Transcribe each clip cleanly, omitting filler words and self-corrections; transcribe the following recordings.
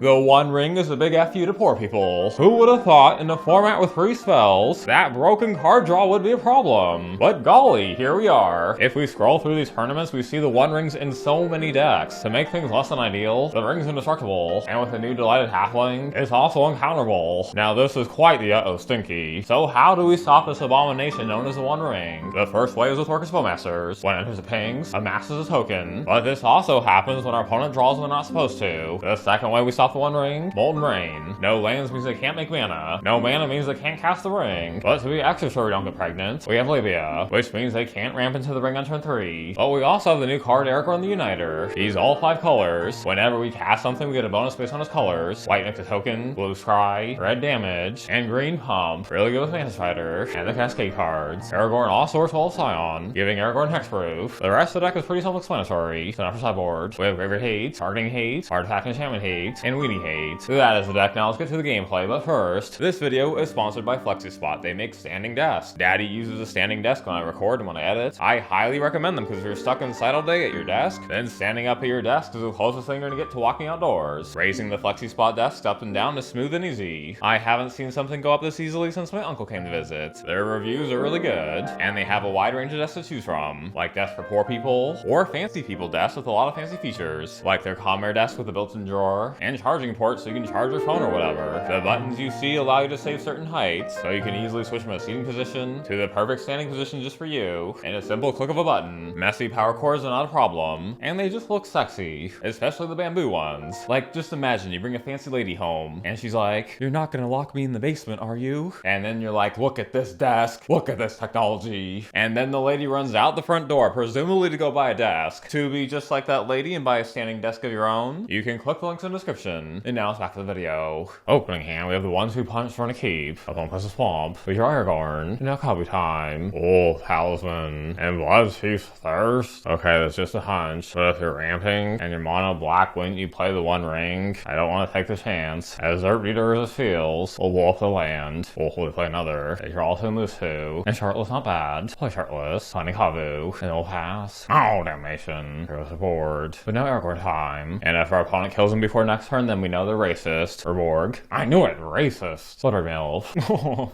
The One Ring is a big F you to poor people. Who would have thought in a format with free spells, that broken card draw would be a problem? But golly, here we are. If we scroll through these tournaments, we see the One Rings in so many decks. To make things less than ideal, the Ring's indestructible, and with the new Delighted Halfling, it's also uncounterable. Now this is quite the uh-oh stinky. So how do we stop this abomination known as the One Ring? The first way is with Orcish Bowmasters. When it enters, it pings, amasses a token, but this also happens when our opponent draws when they're not supposed to. The second way we stop the One Ring, Molten Rain. No lands means they can't make mana. No mana means they can't cast the ring. But to be extra sure we don't get pregnant, we have Lavinia, which means they can't ramp into the ring on turn 3. But we also have the new card Aragorn the Uniter. He's all 5 colors. Whenever we cast something, we get a bonus based on his colors. White makes a token, blue scry, red damage, and green pump. Really good with Mantis Rider, and the Cascade cards. Aragorn also works well with Scion, giving Aragorn hexproof. The rest of the deck is pretty self-explanatory. So now for sideboard, we have Graveyard Hate, Targeting Hate, Artifact Enchantment Hate, and Weenie Hate. That is the deck. Now let's get to the gameplay, but first, this video is sponsored by FlexiSpot. They make standing desks. Daddy uses a standing desk when I record and when I edit. I highly recommend them because if you're stuck inside all day at your desk, then standing up at your desk is the closest thing you're gonna get to walking outdoors. Raising the FlexiSpot desk up and down is smooth and easy. I haven't seen something go up this easily since my uncle came to visit. Their reviews are really good, and they have a wide range of desks to choose from, like desks for poor people, or fancy people desks with a lot of fancy features, like their Comair desk with a built-in drawer, and charging ports so you can charge your phone or whatever. The buttons you see allow you to save certain heights, so you can easily switch from a seating position to the perfect standing position just for you, in a simple click of a button. Messy power cords are not a problem, and they just look sexy, especially the bamboo ones. Like, just imagine you bring a fancy lady home, and she's like, "You're not gonna lock me in the basement, are you?" And then you're like, "Look at this desk, look at this technology." And then the lady runs out the front door, presumably to go buy a desk. To be just like that lady and buy a standing desk of your own, you can click the links in the description. And now it's back to the video. Opening hand, we have the 1-2 punch for a keep. Opponent plays a swamp. We draw Aragorn. Now Kavu time. Oh, Talisman. And Blood Chief's Thirst. Okay, that's just a hunch. But if you're ramping and you're mono black, wouldn't you play the One Ring? I don't want to take the chance. As Dirt Beater as it feels, we'll blow up the land. We'll hopefully play another. They draw 2 and lose 2. And Shardless not bad. Play Shardless. Finding Kavu. And it'll pass. Oh, damnation. Here's the board. But now Aragorn time. And if our opponent kills him before next turn, then we know they're racist. Or Borg. I knew it! Racist. Bloodbraid Elf.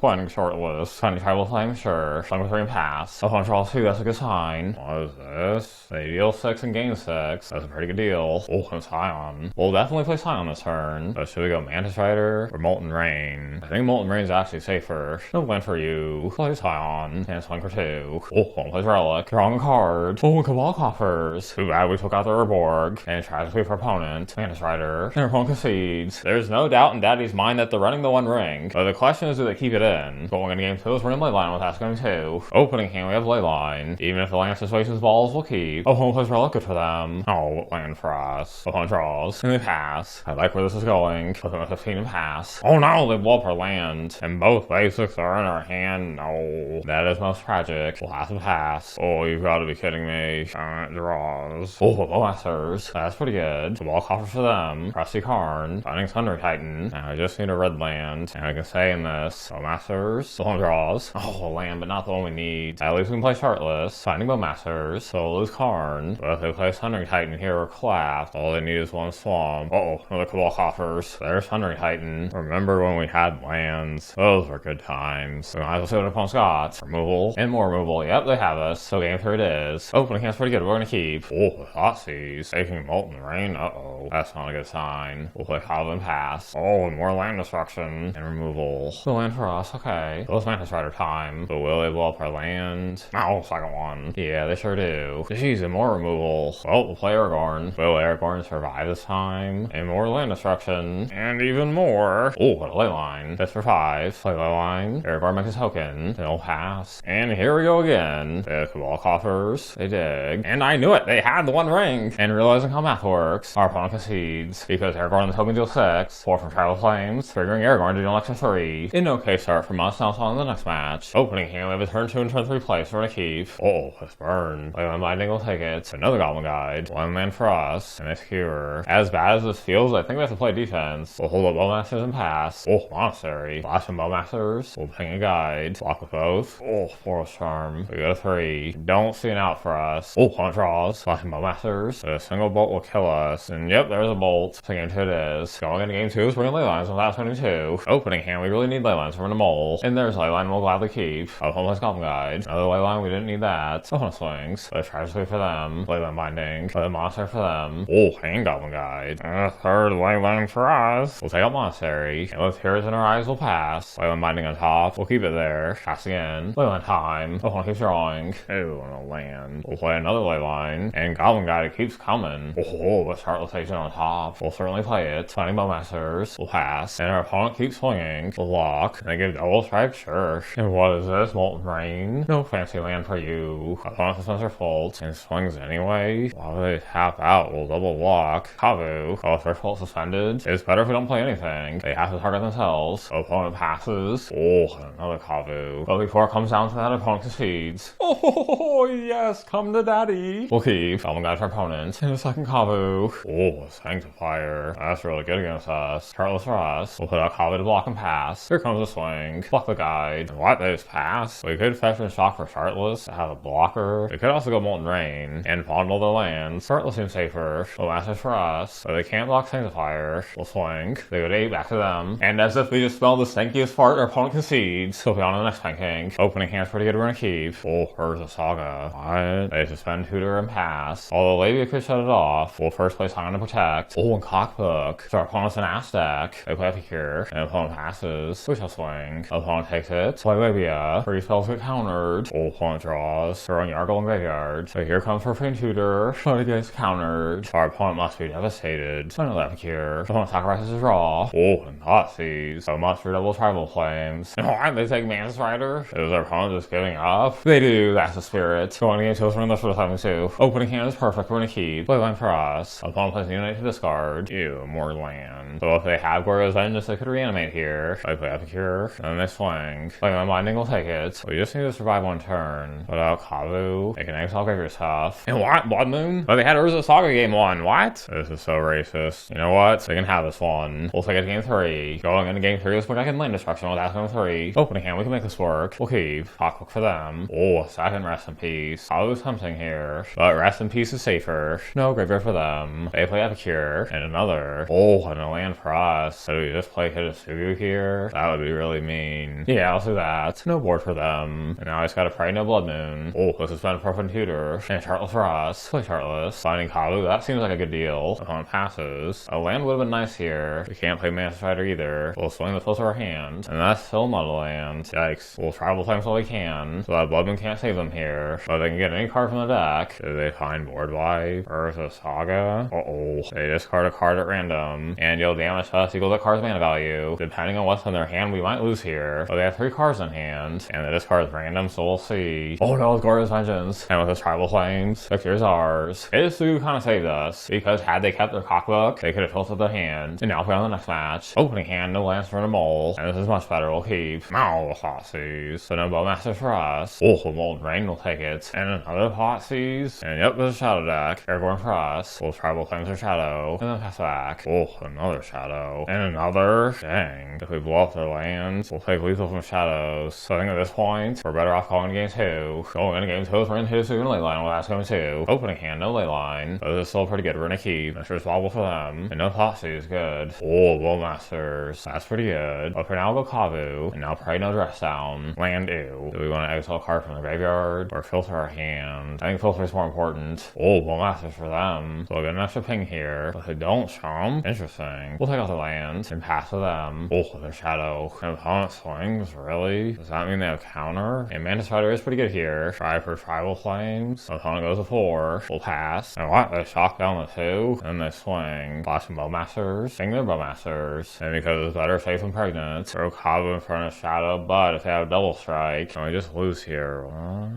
Finding Shardless. Finding Tribal Flame, sure. Finding 3 and pass. Opponent draws 2, that's a good sign. What is this? They deal 6 and gain 6. That's a pretty good deal. Oh, and Scion. We'll definitely play Scion this turn. But should we go Mantis Rider or Molten Rain? I think Molten Rain is actually safer. No win for you. Play Scion. And swing for 2. Oh, one plays Relic. Drawing a card. Oh, Cabal Coffers. Too bad we took out the Urborg. And tragically for opponent. Mantis Rider. And our opponent concedes. There's no doubt in Daddy's mind that they're running the One Ring. But the question is, do they keep it in? Going into game 2 is running Leyline with Ask Game 2. Opening hand, we have Leyline. Even if the land situation's balls, we'll keep. Opponent plays Relic, good for them. Oh, land for us. Opponent draws. And they pass. I like where this is going. Opponent 15 and pass. Oh no, they blow up our land. And both basics are in our hand. No. That is most tragic. We'll have to pass. Oh, you've got to be kidding me. Draws. Oh, Bowmasters. That's pretty good. The ball coffers for them. Crusty Karn. Finding Thunder Titan. Now I just need a red land. And I can say in this, Bowmasters. The one draws. Oh, a land, but not the one we need. At least we can play Shardless. Finding Bowmasters. So we'll lose Karn. But if they play Thunder Titan here or collapse, all they need is 1 swamp. Uh oh, another Cabal coffers. There's Thunder Titan. Remember when we had lands? Those were good times. We might as well see what opponent's got. Removal. And more removal. Yep, they have us. So game 3 it is. Opening hand's pretty good. We're gonna keep. Oh, Thoughtseize. Taking Molten Rain. Uh-oh. That's not a good sign. We'll play Kavu and pass. Oh, and more land destruction. And removal. The land for us. Okay. So it's Mantis Rider time. But will they blow up our land? Oh, second one. Yeah, they sure do. Jeez, and more removal. Well, we'll play Aragorn. Will Aragorn survive this time? And more land destruction. And even more. Oh, what a Leyline. That's for 5. Play Leyline. Aragorn makes a token. Then it'll pass. And here we go again. The Cabal coffers. They dig. And I knew it. They had the One Ring. And realizing how math works, our opponent concedes. Because Aragorn and the token deal 6. 4 from Tribal Flames. Triggering Aragorn to deal an extra 3. In okay start from us. Now it's on the next match. Opening hand, we have a turn 2 and turn 3 place for a keep. Oh, it's burn. Leyline Binding will take it. Another Goblin Guide. 1 man for us. And it's Cure. As bad as this feels, I think we have to play defense. We'll hold up Bowmasters and pass. Oh, Monastery. Flash and Bowmasters. We'll ping a guide. Block with both. Oh, Forest Charm. We go to 3. Don't see an out for us. Oh, opponent draws. Flash and Bowmasters. A single bolt will kill us. And yep, there's a bolt. So game 2 it is. Going into game 2 is bringing Leylines without 22. Opening hand, we really need Leylines from the mole. And there's Leyline we'll gladly keep. Homeless Goblin Guide. Another Leyline, we didn't need that. Someone swings. But tragically for them. Leyline Binding. But monster for them. Oh, hand Goblin Guide. And a third Leyline for us. We'll take out Monastery. And with tears in our eyes, we'll pass. Leyline Binding on top. We'll keep it there. Pass again. Leyline time. Oh, keep drawing. Oh, on a land. We'll play another Leyline. And Goblin Guide, it keeps coming. Oh, but Shardless Agent on top. We'll certainly play it. Finding Bowmasters. We'll pass. And our opponent keeps swinging. We'll lock. And they give double strike, sure. And what is this? Molten Rain? No fancy land for you. Opponent suspends their fault and swings anyway. Why would they tap out? We'll double block. Kavu. Oh, if their fault suspended. It's better if we don't play anything. They have to target themselves. Opponent passes. Oh, another Kavu. But before it comes down to that, opponent concedes. Oh, yes, come to daddy. We'll keep. Goblin Guide for opponent. And a second Kavu. Oh, Sanctifier. That's really good against us. Shardless for us. We'll put out Kavu to block and pass. Here comes a swing. Block the guide. What? They just pass? We could fetch and shock for Shardless to have a blocker. We could also go Molten Rain and fondle their lands. Shardless seems safer. Bowmasters for us. So they can't block Sanctifier. We'll swing. They go to 8 back to them. And as if we just smelled the stankiest fart, our opponent concedes. So we'll be on to the next pancake. Opening hand's pretty good, we're gonna keep. Oh, Urza Saga. What? They suspend, tutor, and pass. Although Lavia could shut it off. We'll first play Scion to protect. Oh, and Cockbook. So our opponent's an ass deck. They play Epicure. And opponent passes. We shall swing. Opponent takes it. Play Lavia. 3 spells get countered. Oh, opponent draws. Throwing Yargle in graveyard. So here comes Profane Tutor. But it gets countered. Our opponent must be devastated. Another Epicure. Opponent sacrifices his draw. Oh, and Thoughtseize. So monster double tribal flames. And why they take Mantis Rider? Is our opponent just giving up? They do. That's the spirit. Going against us, we're in this for the time too. Opening hand is perfect. We're gonna keep. Playline for us. Opponent plays Unite to discard. Ew, more land. So if they have Gorgo's Vengeance, they could reanimate here. I play Epicure. And then they swing. Playline Binding will take it. We just need to survive 1 turn. Put out Kavu. They can exile graveyard stuff. And what? Blood Moon? But they had Urza Saga game 1. What? This is so racist. You know what? They can have this one. We'll take it to game 3. Going into game 3, let's put back in land destruction with that game 3. Opening hand, we can make this work. We'll keep. Cockbook for them. Oh, a second Rest in Peace. Kavu's tempting here. But Rest in Peace is safer. No graveyard for them. They play Epicure. And another. Oh, and a land for us. So do we just play Hitotsugu here? That would be really mean. Yeah, I'll do that. No board for them. And now I just gotta pray no Blood Moon. Oh, this has been a perfect tutor. And Shardless for us. Play Shardless. Finding Kavu, that seems like a good deal. Opponent passes. A land would have been nice here. We can't play Mantis Rider either. We'll swing the close to our hand. And that's still not a land. Yikes. We'll tribal times all we can. So that Blood Moon can't save them here. But they can get any card from the deck. Do they find board wipe? Urza Saga? Uh-oh. They discard a card at random. And you'll damage us equal the card's mana value. Depending on what's in their hand, we might lose here. But they have 3 cards in hand. And the discard is random, so we'll see. Oh no, it's Gorgo's Vengeance. And with his tribal flames, victory is ours. Hitotsugu kind of saved us. Because had they kept their Cockbook, they could have tilted their hand. And now play on the next match. Opening hand, no lands for the mole. And this is much better, we'll keep. Now, Thoughtseize. So no Bowmasters for us. Oh, Molten Rain will take it. And another Thoughtseize. And yep, there's a Shadow deck. Aragorn for us. We'll tribal claims their Shadow. And then pass back. Oh, another Shadow. And another. Dang. If we blow up their lands, we'll take lethal from Shadows. So I think at this point, we're better off calling game 2. Going into game 2, we're in Hitotsugu and Leyline. Well, that's going 2. Opening hand, no Leyline. But this is still pretty good. We're gonna keep. Mr. Swabble for them. And no Thoughtseize is good. Oh, Bowmasters. That's pretty good. But for now, we'll go Kavu. And now pray no dress down. Land ew. Do we want to exile a card from the graveyard? Or filter our hand? I think filter is more important. Oh, Bowmasters for them. So we'll get an extra ping here. But they don't chump. Interesting. We'll take out the land and pass to them. Oh, their Shadow. And opponent swings? Really? Does that mean they have counter? And Mantis Rider is pretty good here. Try for tribal flames. Opponent goes to 4. We'll pass. And what? They shock down the 2. And they swing. Flashing Bowmasters. Sing their Bowmasters. And because it's better safe and pregnant, throw Kavu in front of Shadow. But if they have double strike, and we just lose here.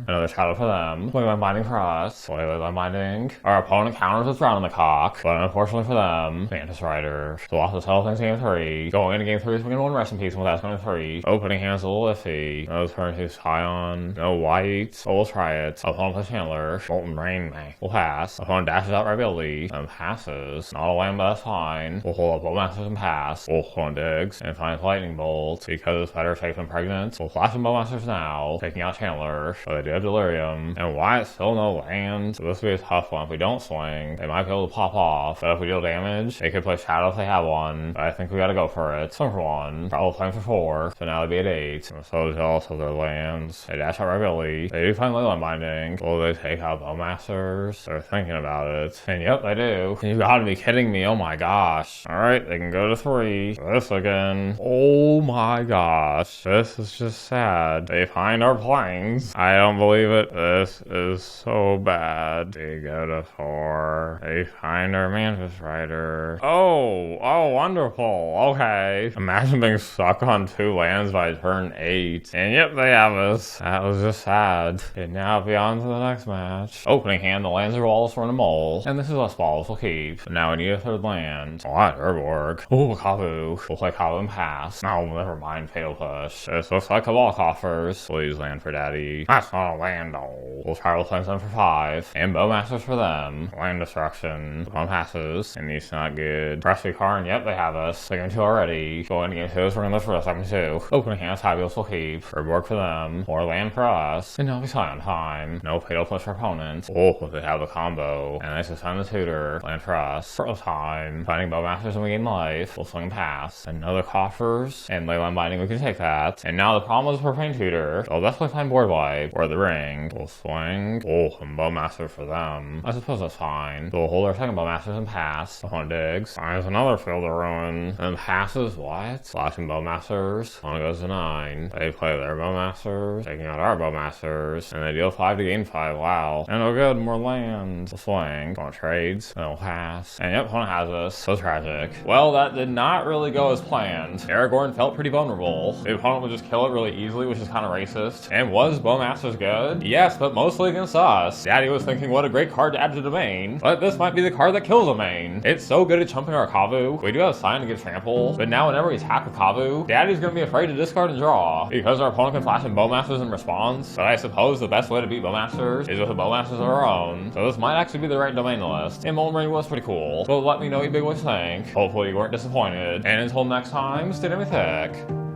Another Shadow for them. Leyline Binding for us. Leyline Binding. Our opponent counters with Round in the Cock. But unfortunately for them, Mantis Rider. So we'll have to settle things in game 3. Going into game 3 is we can 1 Rest in Peace and without going to 3. Opening hand's a little iffy. No turn to Scion. No white. But we'll try it. Opponent plays Chandler. Molten Rain, meh. We'll pass. Opponent dashes out Ability. And passes. Not a land, but that's fine. We'll hold up Bowmasters and pass. We'll opponent digs. And finds Lightning Bolt. Because it's better safe and pregnant. We'll flash in Bowmasters now. Taking out Chandler. But they do have Delirium. And why it's still no land. So this will be a tough one. If we don't swing, they might be able to pop off. But if we deal damage, advantage. They could play Shadow if they have one, but I think we gotta go for it. Swing for 1, probably playing for 4, so now they'd be at 8. I'm so jealous of their lands. They dash out regularly. They do find Leyline Binding. Will they take out Bowmasters? They're thinking about it. And yep, they do. You gotta be kidding me. Oh my gosh. Alright, they can go to 3. This again. Oh my gosh. This is just sad. They find our planes. I don't believe it. This is so bad. They go to 4. They find our Mantis Rider. Oh, wonderful. Okay. Imagine being stuck on 2 lands by turn 8. And yep, they have us. That was just sad. And now beyond to the next match. Opening hand, the lands are walls for a mole. And this is less balls we'll keep. But now we need a 3rd land. Oh, that would work. Oh, Kavu. We'll play Kavu and pass. Oh, never mind. Fatal push. This looks like a ball coffers. Please land for daddy. That's not a land though. We'll try to play them for 5. And Bowmasters for them. Land destruction. One passes. And these not good. Freshly Karn, yep, they have us. They game 2 already. Going to game 2, so we're gonna look for us second 2. Opening hand, fabulous we'll keep. Reward for them. More land for us. And now we Scion time. No fatal push for opponent. Oh, they have the combo. And they just find the tutor. Land for us. For time. Finding Bowmasters and we gain life. We'll swing and pass. Another coffers. And Leyline Binding, we can take that. And now the problem is Profane Tutor. So let's play find board wipe. Or the ring. We'll swing. Oh, and Bowmaster for them. I suppose that's fine. So we'll hold our second Bowmasters and pass. Opponent digs. Finds another Field of Ruin. And passes what? Slashing Bowmasters. One goes to 9. They play their Bowmasters. Taking out our Bowmasters. And they deal 5 to gain 5. Wow. And oh good, more lands. We'll swing. Going trades. Then we'll pass. And yep, opponent has us. So tragic. Well, that did not really go as planned. Aragorn felt pretty vulnerable. The opponent would just kill it really easily, which is kind of racist. And was Bowmasters good? Yes, but mostly against us. Daddy was thinking what a great card to add to the main. But this might be the card that kills a main. It's so good at chumping our Kavu. We do have Scion to get trample. But now whenever we attack with Kavu, Daddy's gonna be afraid to discard and draw. Because our opponent can flash in Bowmasters in response. But I suppose the best way to beat Bowmasters is with the Bowmasters of our own. So this might actually be the right domain list. And Molten Rain was pretty cool. So let me know what you big boys think. Hopefully you weren't disappointed. And until next time, stay mythic.